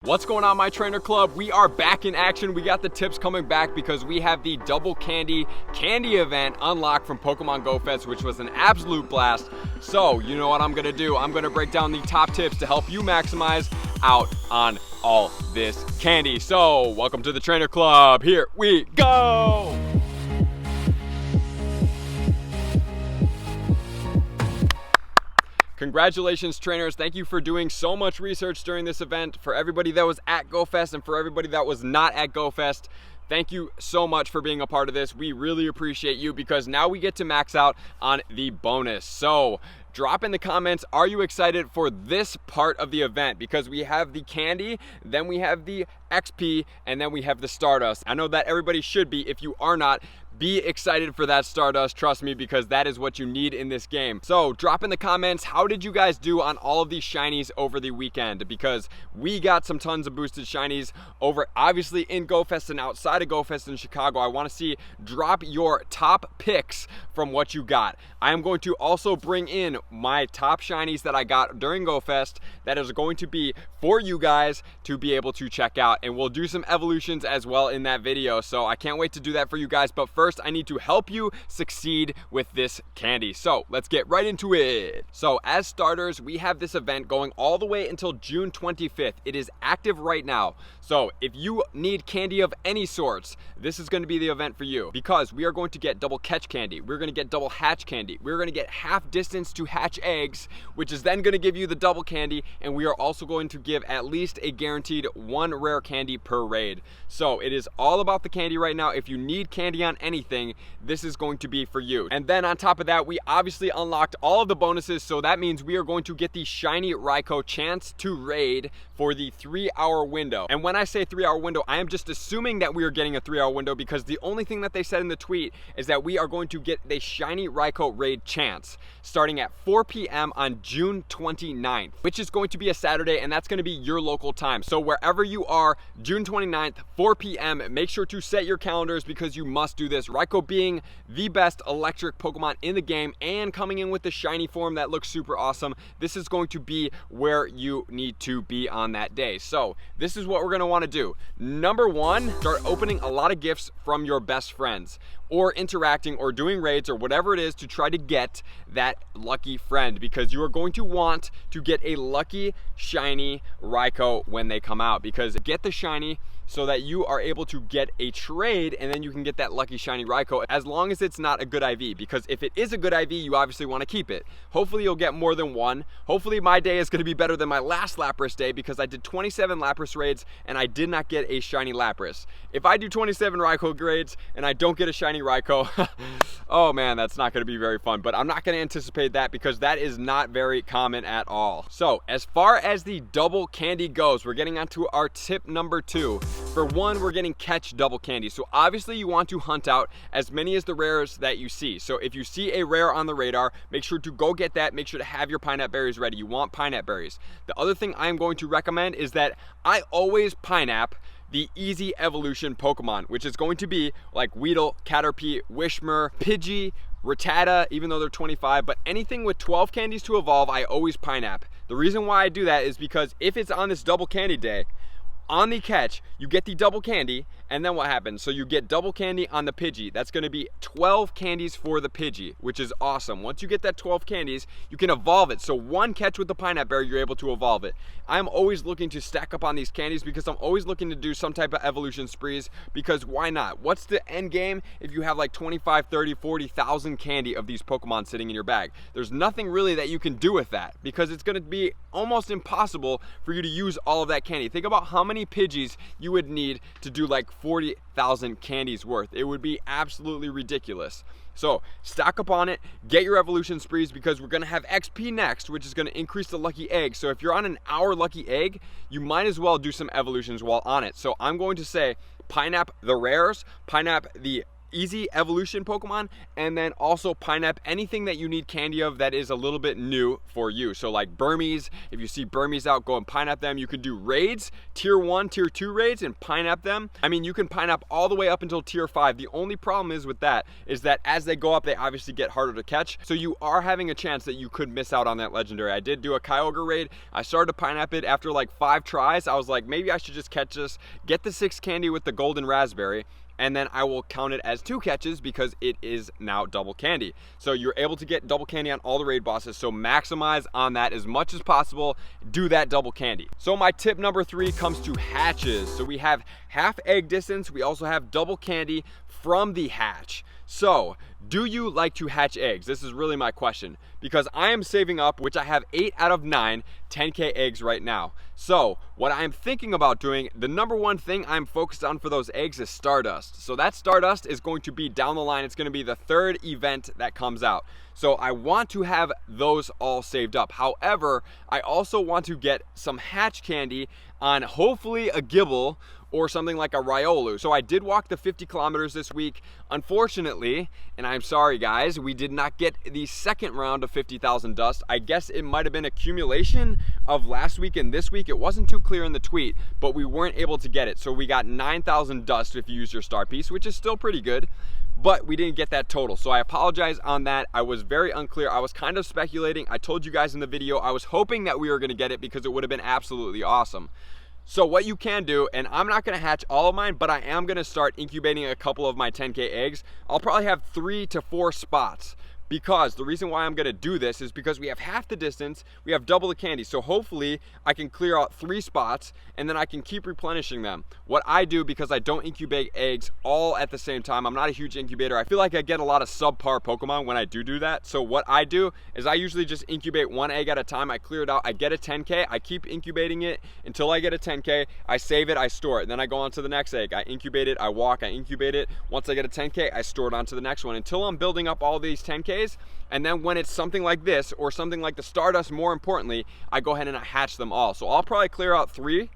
What's going on, my trainer club? We are back in action. We got the tips coming back because we have the double candy event unlocked from Pokemon Go Fest, which was an absolute blast. So you know what I'm gonna do? I'm gonna break down the top tips to help you maximize out on all this candy. So welcome to the trainer club. Here we go. Congratulations, trainers. Thank you for doing so much research during this event. For everybody that was at Go Fest and for everybody that was not at Go Fest, thank you so much for being a part of this. We really appreciate you because now we get to max out on the bonus. So drop in the comments, are you excited for this part of the event? Because we have the candy, then we have the XP, and then we have the Stardust. I know that everybody should be. If you are not, be excited for that Stardust, trust me, because that is what you need in this game. So drop in the comments, how did you guys do on all of these shinies over the weekend? Because we got some tons of boosted shinies over, obviously, in Go Fest and outside of Go Fest in Chicago. I want to see, drop your top picks from what you got. I am going to also bring in my top shinies that I got during Go Fest that is going to be for you guys to be able to check out, and we'll do some evolutions as well in that video. So I can't wait to do that for you guys, but first I need to help you succeed with this candy. So let's get right into it. So as starters, we have this event going all the way until June 25th. It is active right now. So if you need candy of any sorts, this is going to be the event for you, because we are going to get double catch candy. We're going to get double hatch candy. We're going to get half distance to hatch eggs, which is then going to give you the double candy. And we are also going to give at least a guaranteed one rare candy per raid. So it is all about the candy right now. If you need candy on anything, this is going to be for you. And then on top of that, we obviously unlocked all of the bonuses. So that means we are going to get the shiny Raikou chance to raid for the 3-hour window. And when I say 3-hour window, I am just assuming that we are getting a 3-hour window, because the only thing that they said in the tweet is that we are going to get the shiny Raikou raid chance starting at 4 p.m. on June 29th, which is going to be a Saturday, and that's going to be your local time. So wherever you are, June 29th, 4 p.m., make sure to set your calendars because you must do this. Raikou being the best electric Pokemon in the game and coming in with the shiny form that looks super awesome, this is going to be where you need to be on that day. So this is what we're going to want to do. Number one, start opening a lot of gifts from your best friends, or interacting or doing raids or whatever it is to try to get that lucky friend, because you are going to want to get a lucky shiny Raikou when they come out, because get the shiny so that you are able to get a trade, and then you can get that lucky shiny Raikou, as long as it's not a good IV, because if it is a good IV, you obviously want to keep it. Hopefully you'll get more than one. Hopefully my day is going to be better than my last Lapras day, because I did 27 Lapras raids and I did not get a shiny Lapras. If I do 27 Raikou raids and I don't get a shiny Raikou, oh man, that's not going to be very fun. But I'm not going to anticipate that, because that is not very common at all. So as far as the double candy goes, we're getting onto our tip number 2. For one, we're getting catch double candy. So obviously you want to hunt out as many as the rares that you see. So if you see a rare on the radar, make sure to go get that. Make sure to have your Pineapple berries ready. You want Pineapple berries. The other thing I am going to recommend is that I always Pineapple the easy evolution Pokemon, which is going to be like Weedle, Caterpie, Wishmer, Pidgey, Rattata, even though they're 25, but anything with 12 candies to evolve, I always Pineapple. The reason why I do that is because if it's on this double candy day, on the catch, you get the double candy, and then what happens? So you get double candy on the Pidgey. That's going to be 12 candies for the Pidgey, which is awesome. Once you get that 12 candies, you can evolve it. So one catch with the Pineapple berry, you're able to evolve it. I'm always looking to stack up on these candies because I'm always looking to do some type of evolution sprees, because why not? What's the end game if you have like 25, 30, 40,000 candy of these Pokemon sitting in your bag? There's nothing really that you can do with that, because it's going to be almost impossible for you to use all of that candy. Think about how many Pidgeys you would need to do like 40,000 candies worth. It would be absolutely ridiculous. So stock up on it, get your evolution sprees, because we're going to have XP next, which is going to increase the lucky egg. So if you're on an hour lucky egg, you might as well do some evolutions while on it. So I'm going to say Pineapple the rares, Pineapple the easy evolution Pokemon, and then also Pineapple, anything that you need candy of that is a little bit new for you. So like Burmese, if you see Burmese out, go and Pineapple them. You can do raids, tier 1, tier 2 raids, and Pineapple them. I mean, you can Pineapple all the way up until tier 5. The only problem is with that is that as they go up, they obviously get harder to catch. So you are having a chance that you could miss out on that legendary. I did do a Kyogre raid. I started to Pineapple it after like 5 tries. I was like, maybe I should just catch this, get the 6 candy with the golden raspberry, and then I will count it as 2 catches because it is now double candy. So you're able to get double candy on all the raid bosses, so maximize on that as much as possible. Do that double candy. So my tip number 3 comes to hatches. So we have half egg distance. We also have double candy from the hatch. So, do you like to hatch eggs? This is really my question, because I am saving up, which I have 8 out of 9 10K eggs right now. So, what I'm thinking about doing, the number one thing I'm focused on for those eggs is Stardust. So that Stardust is going to be down the line. It's going to be the 3rd event that comes out. So I want to have those all saved up. However, I also want to get some hatch candy on hopefully a Gibble or something like a Raikou. So I did walk the 50 kilometers this week. Unfortunately, and I'm sorry guys, we did not get the second round of 50,000 dust. I guess it might have been accumulation of last week and this week. It wasn't too clear in the tweet, but we weren't able to get it. So we got 9,000 dust if you use your star piece, which is still pretty good, but we didn't get that total. So I apologize on that. I was very unclear. I was kind of speculating. I told you guys in the video, I was hoping that we were gonna get it because it would have been absolutely awesome. So what you can do, and I'm not gonna hatch all of mine, but I am gonna start incubating a couple of my 10K eggs. I'll probably have 3 to 4 spots, because the reason why I'm gonna do this is because we have half the distance, we have double the candy. So hopefully I can clear out 3 spots and then I can keep replenishing them. What I do, because I don't incubate eggs all at the same time, I'm not a huge incubator. I feel like I get a lot of subpar Pokemon when I do that. So what I do is I usually just incubate 1 egg at a time. I clear it out, I get a 10K, I keep incubating it until I get a 10K, I save it, I store it. Then I go on to the next egg, I incubate it, I walk, I incubate it. Once I get a 10K, I store it onto the next one until I'm building up all these 10Ks. And then when it's something like this or something like the Stardust, more importantly, I go ahead and I hatch them all. So I'll probably clear out 3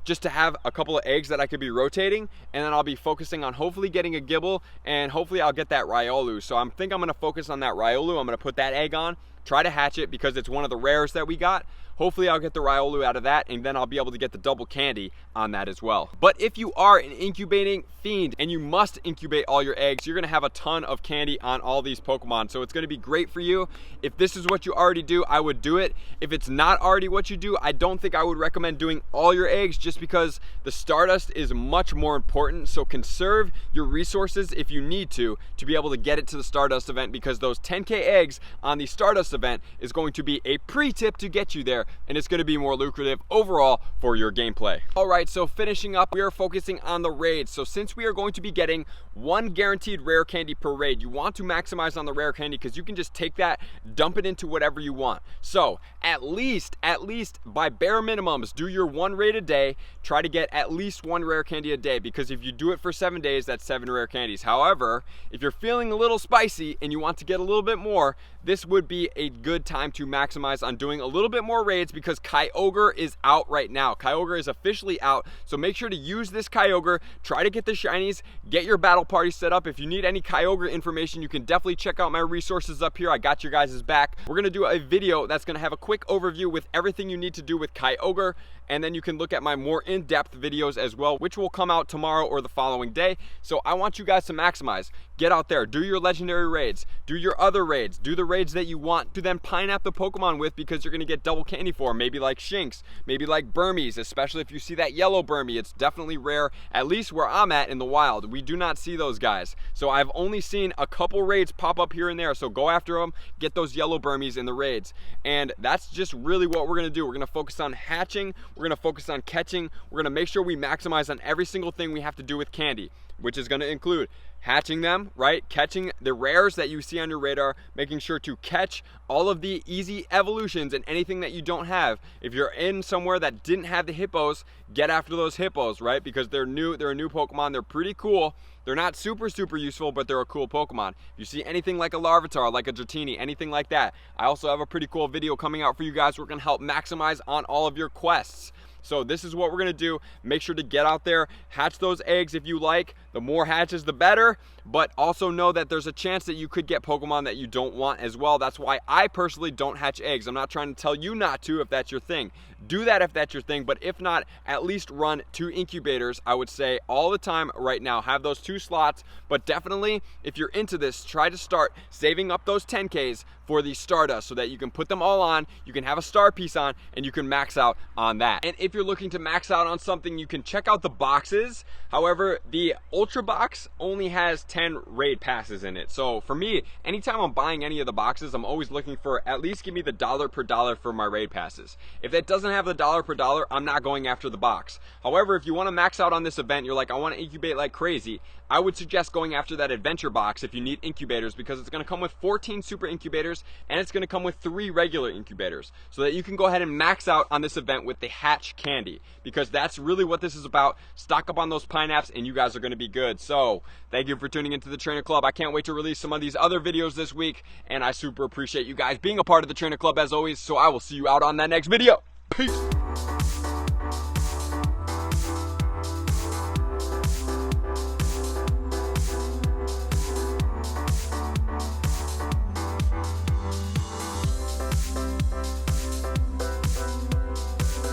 just to have a couple of eggs that I could be rotating, and then I'll be focusing on hopefully getting a Gibble, and hopefully I'll get that Raikou. So I think I'm gonna focus on that Raikou. I'm gonna put that egg on, try to hatch it because it's one of the rares that we got. Hopefully I'll get the Raikou out of that, and then I'll be able to get the double candy on that as well. But if you are an incubating fiend and you must incubate all your eggs, you're gonna have a ton of candy on all these Pokemon. So it's gonna be great for you. If this is what you already do, I would do it. If it's not already what you do, I don't think I would recommend doing all your eggs, just because the Stardust is much more important. So conserve your resources if you need to be able to get it to the Stardust event, because those 10K eggs on the Stardust event is going to be a pre-tip to get you there, and it's going to be more lucrative overall for your gameplay. All right, so finishing up, we are focusing on the raids. So since we are going to be getting 1 guaranteed rare candy per raid, you want to maximize on the rare candy because you can just take that, dump it into whatever you want. So at least by bare minimums, do your 1 raid a day. Try to get at least 1 rare candy a day, because if you do it for 7 days, that's 7 rare candies. However, if you're feeling a little spicy and you want to get a little bit more, this would be a good time to maximize on doing a little bit more raids, because Kyogre is out right now. Kyogre is officially out, so make sure to use this Kyogre. Try to get the shinies, get your battle party set up. If you need any Kyogre information, you can definitely check out my resources up here. I got your guys' back. We're gonna do a video that's gonna have a quick overview with everything you need to do with Kyogre, and then you can look at my more in-depth videos as well, which will come out tomorrow or the following day. So I want you guys to maximize. Get out there, do your legendary raids, do your other raids, do the raids that you want to then Pineapple the Pokemon with, because you're gonna get double candy for them. Maybe like Shinx, maybe like Burmese, especially if you see that yellow Burmese. It's definitely rare, at least where I'm at in the wild. We do not see those guys. So I've only seen a couple raids pop up here and there. So go after them, get those yellow Burmese in the raids. And that's just really what we're gonna do. We're gonna focus on hatching, we're gonna focus on catching, we're gonna make sure we maximize on every single thing we have to do with candy, which is gonna include hatching them, right? Catching the rares that you see on your radar, making sure to catch all of the easy evolutions and anything that you don't have. If you're in somewhere that didn't have the hippos, get after those hippos, right? Because they're new Pokemon, they're pretty cool. They're not super useful, but they're a cool Pokemon. If you see anything like a Larvitar, like a Dratini, anything like that, I also have a pretty cool video coming out for you guys. We're gonna help maximize on all of your quests. So this is what we're gonna do. Make sure to get out there, hatch those eggs if you like. The more hatches, the better. But also know that there's a chance that you could get Pokemon that you don't want as well. That's why I personally don't hatch eggs. I'm not trying to tell you not to if that's your thing. Do that if that's your thing, but if not, at least run 2 incubators, I would say, all the time right now. Have those 2 slots, but definitely, if you're into this, try to start saving up those 10Ks for the Stardust so that you can put them all on, you can have a star piece on, and you can max out on that. And if you're looking to max out on something, you can check out the boxes. However, the Ultra Box only has 10 raid passes in it. So for me, anytime I'm buying any of the boxes, I'm always looking for at least give me the dollar per dollar for my raid passes. If that doesn't have the dollar per dollar, I'm not going after the box. However, if you want to max out on this event, you're like, I want to incubate like crazy, I would suggest going after that adventure box if you need incubators, because it's going to come with 14 super incubators and it's going to come with 3 regular incubators, so that you can go ahead and max out on this event with the hatch candy, because that's really what this is about. Stock up on those pineapples and you guys are going to be good. So thank you for tuning into the Trainer Club. I can't wait to release some of these other videos this week, and I super appreciate you guys being a part of the Trainer Club as always. So I will see you out on that next video. Peace.